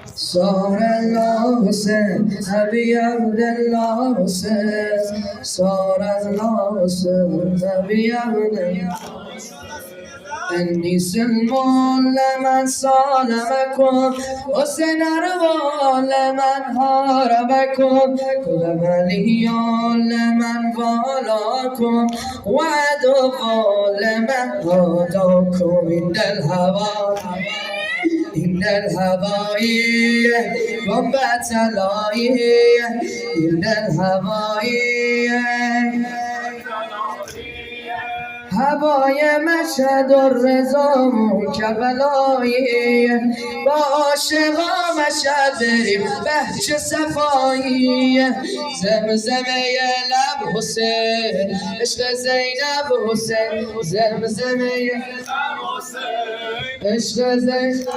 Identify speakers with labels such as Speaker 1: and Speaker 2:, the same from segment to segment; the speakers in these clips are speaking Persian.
Speaker 1: صار الله حسين أبي عبد الله حسين صار الله حسين أبي عبد الله إني سلم لمن سالمكم حسين أرضى لمن هاربكم كل ولي لمن والاكم وعدو لمن هاداكم عند الهوى عند الهوائي وبت علائي عند الهوائي هوای مشهد و رضا کربلایی با عاشقا مشهد بریم بهچه صفایی زمزمه لب حسین عشق زینب حسین زمزمه عشق زینب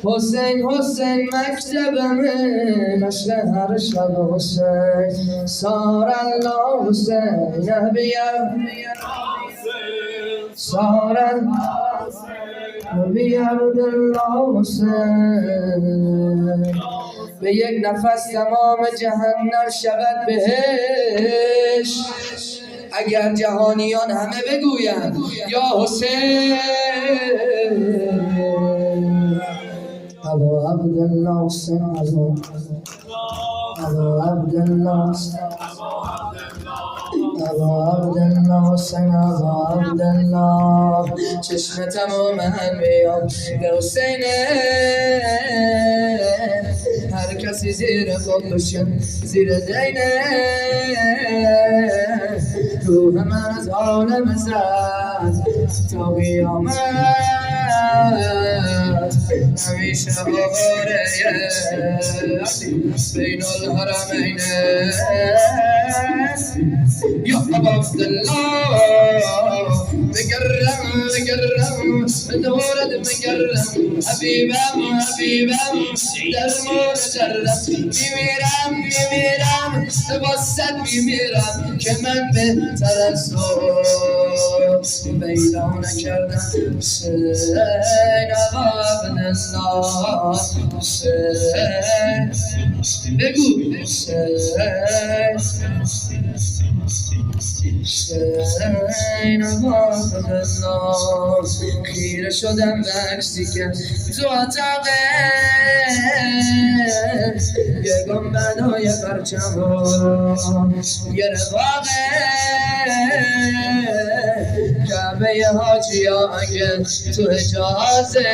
Speaker 1: حسین حسین مکتبمه مشق هر شب حسین صار الله حسین نبیم صار نبی عبدالله حسین به یک نفس تمام جهنم شود بهش اگر جهانیان همه بگویند یا حسین ابو عبدالله حسین ابو عبدالله ابا عبدالله حسین ابا عبدالله چشم تمام انبیا به حسین هر کسی زیر خود بشه زیر دینه روح من از عالم زد تا قیامت همیشه آواره بین الحرمین یا ابا عبدالله بگرم دورت بگرم حبیبم در مجرم میمیرم واسد میمیرم که من بهتر از تو پیدا نکردم حسین ابا عبدالله حسین بگو حسین ابا عبدالله خیره شدم به عکسی که تو اتاقه یه گنبدای پرچم و یه رواقه کعبه حاجی ها اگه تو اجازه